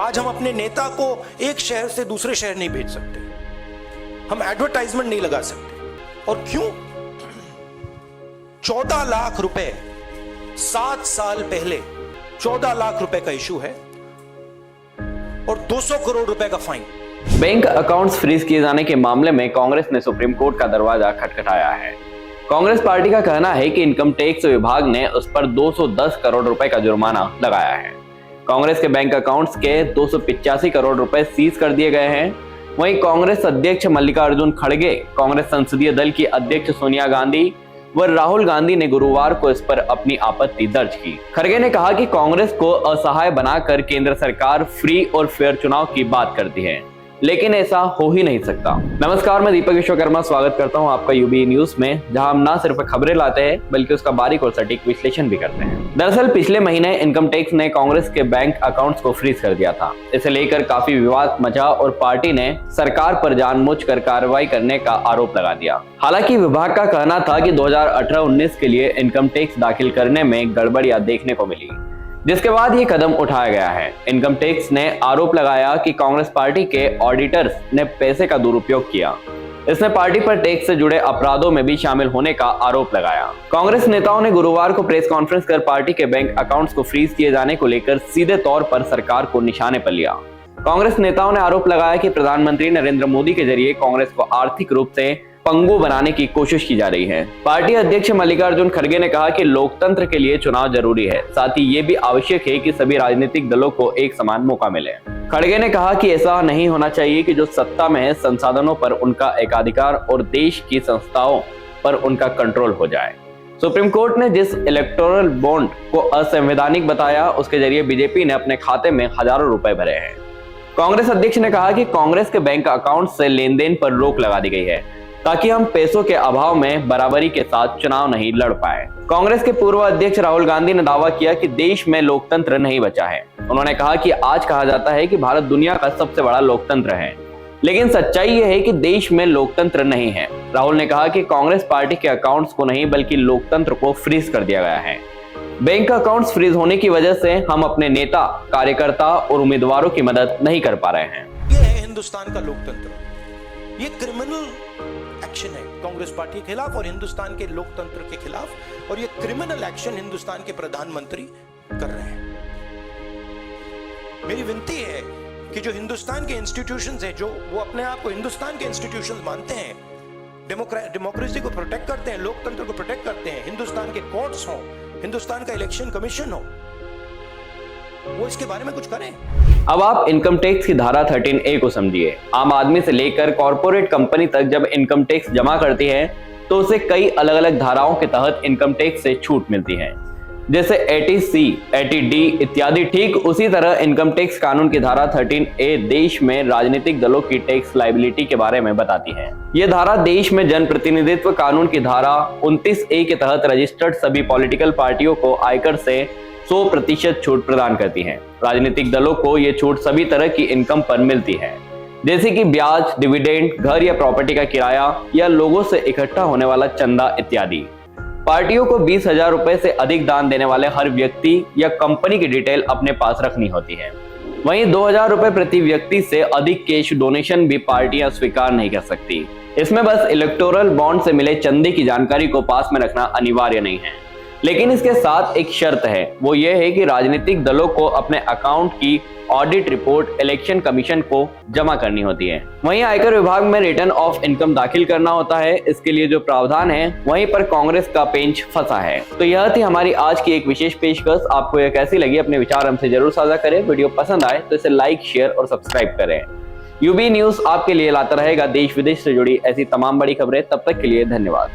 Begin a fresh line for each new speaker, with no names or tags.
आज हम अपने नेता को एक शहर से दूसरे शहर नहीं भेज सकते, हम एडवर्टाइजमेंट नहीं लगा सकते। और क्यों? 14 लाख रुपए 7 साल पहले 14 लाख रुपए का इशू है और 200 करोड़ रुपए का फाइन।
बैंक अकाउंट्स फ्रीज किए जाने के मामले में कांग्रेस ने सुप्रीम कोर्ट का दरवाजा खटखटाया है। कांग्रेस पार्टी का कहना है कि इनकम टैक्स विभाग ने उस पर 210 करोड़ रुपए का जुर्माना लगाया है। कांग्रेस के बैंक अकाउंट्स के 285 करोड़ रुपए सीज कर दिए गए हैं। वहीं कांग्रेस अध्यक्ष मल्लिकार्जुन खड़गे, कांग्रेस संसदीय दल की अध्यक्ष सोनिया गांधी व राहुल गांधी ने गुरुवार को इस पर अपनी आपत्ति दर्ज की। खड़गे ने कहा कि कांग्रेस को असहाय बनाकर केंद्र सरकार फ्री और फेयर चुनाव की बात करती है, लेकिन ऐसा हो ही नहीं सकता। नमस्कार, मैं दीपक विश्वकर्मा स्वागत करता हूं आपका यूबी न्यूज में, जहां हम न सिर्फ खबरें लाते हैं बल्कि उसका बारीक और सटीक विश्लेषण भी करते हैं। दरअसल पिछले महीने इनकम टैक्स ने कांग्रेस के बैंक अकाउंट्स को फ्रीज कर दिया था। इसे लेकर काफी विवाद मचा और पार्टी ने सरकार पर जानबूझकर कार्रवाई करने का आरोप लगा दिया। हालांकि विभाग का कहना था कि 2018-19 के लिए इनकम टैक्स दाखिल करने में गड़बड़ियां देखने को मिली, जिसके बाद ये कदम उठाया गया है। इनकम टैक्स ने आरोप लगाया कि कांग्रेस पार्टी के ऑडिटर्स ने पैसे का दुरुपयोग किया। इसने पार्टी पर टैक्स से जुड़े अपराधों में भी शामिल होने का आरोप लगाया। कांग्रेस नेताओं ने गुरुवार को प्रेस कॉन्फ्रेंस कर पार्टी के बैंक अकाउंट्स को फ्रीज किए जाने को लेकर सीधे तौर पर सरकार को निशाने पर लिया। कांग्रेस नेताओं ने आरोप लगाया कि प्रधानमंत्री नरेंद्र मोदी के जरिए कांग्रेस को आर्थिक रूप से पंगु बनाने की कोशिश की जा रही है। पार्टी अध्यक्ष मल्लिकार्जुन खड़गे ने कहा कि लोकतंत्र के लिए चुनाव जरूरी है, साथ ही ये भी आवश्यक है कि सभी राजनीतिक दलों को एक समान मौका मिले। खड़गे ने कहा कि ऐसा नहीं होना चाहिए कि जो सत्ता में है संसाधनों पर उनका एकाधिकार और देश की संस्थाओं पर उनका कंट्रोल हो जाए। सुप्रीम कोर्ट ने जिस इलेक्टोरल बॉन्ड को असंवैधानिक बताया, उसके जरिए बीजेपी ने अपने खाते में हजारों रुपए भरे हैं। कांग्रेस अध्यक्ष ने कहा कि कांग्रेस के बैंक अकाउंट से लेन देन पर रोक लगा दी गई है ताकि हम पैसों के अभाव में बराबरी के साथ चुनाव नहीं लड़ पाए। कांग्रेस के पूर्व अध्यक्ष राहुल गांधी ने दावा किया कि देश में लोकतंत्र नहीं बचा है। उन्होंने कहा कि आज कहा जाता है कि भारत दुनिया का सबसे बड़ा लोकतंत्र है, लेकिन सच्चाई यह है कि देश में लोकतंत्र नहीं है। राहुल ने कहा कि कांग्रेस पार्टी के अकाउंट्स को नहीं बल्कि लोकतंत्र को फ्रीज कर दिया गया है। बैंक अकाउंट्स फ्रीज होने की वजह से हम अपने नेता, कार्यकर्ता और उम्मीदवारों की मदद नहीं कर पा रहे हैं।
ये है हिंदुस्तान का लोकतंत्र। ये क्रिमिनल एक्शन है कांग्रेस पार्टी के खिलाफ और हिंदुस्तान के लोकतंत्र के खिलाफ, और ये क्रिमिनल एक्शन हिंदुस्तान के प्रधानमंत्री कर रहे हैं। मेरी विनती है कि जो हिंदुस्तान के इंस्टीट्यूशंस हैं, जो वो अपने आप को हिंदुस्तान के इंस्टीट्यूशंस मानते हैं, डेमोक्रेसी को प्रोटेक्ट करते हैं, लोकतंत्र को प्रोटेक्ट करते हैं, हिंदुस्तान के कोर्ट्स हो, हिंदुस्तान का इलेक्शन कमीशन हो, वो इसके बारे में कुछ करें।
अब आप इनकम टैक्स की धारा 13A को समझिए। आम आदमी से लेकर कॉर्पोरेट कंपनी तक जब इनकम टैक्स जमा करती है तो उसे कई अलग अलग धाराओं के तहत इनकम टैक्स से छूट मिलती है, जैसे 80C, 80D इत्यादि। ठीक उसी तरह इनकम टैक्स कानून की धारा 13A देश में राजनीतिक दलों की टैक्स लायबिलिटी के बारे में बताती है। यह धारा देश में जनप्रतिनिधित्व कानून की धारा 29A के तहत रजिस्टर्ड सभी पॉलिटिकल पार्टियों को आयकर से 100% छूट प्रदान करती है। राजनीतिक दलों को ये छूट सभी तरह की इनकम पर मिलती है, जैसे कि ब्याज, डिविडेंड, घर या प्रॉपर्टी का किराया या लोगों से इकट्ठा होने वाला चंदा इत्यादि। पार्टियों को 20,000 रुपए से अधिक दान देने वाले हर व्यक्ति या कंपनी की डिटेल अपने पास रखनी होती है। वहीं 2,000 रुपए प्रति व्यक्ति से अधिक कैश डोनेशन भी पार्टियां स्वीकार नहीं कर सकती। इसमें बस इलेक्टोरल बॉन्ड से मिले चंदे की जानकारी को पास में रखना अनिवार्य नहीं है, लेकिन इसके साथ एक शर्त है, वो ये है कि राजनीतिक दलों को अपने अकाउंट की ऑडिट रिपोर्ट इलेक्शन कमीशन को जमा करनी होती है। वहीं आयकर विभाग में रिटर्न ऑफ इनकम दाखिल करना होता है। इसके लिए जो प्रावधान है वहीं पर कांग्रेस का पेंच फंसा है। तो यह थी हमारी आज की एक विशेष पेशकश। आपको यह कैसी लगी, अपने विचार हमसे जरूर साझा करें। वीडियो पसंद आए तो इसे लाइक, शेयर और सब्सक्राइब करें। यूबी न्यूज आपके लिए लाता रहेगा देश विदेश से जुड़ी ऐसी तमाम बड़ी खबरें। तब तक के लिए धन्यवाद।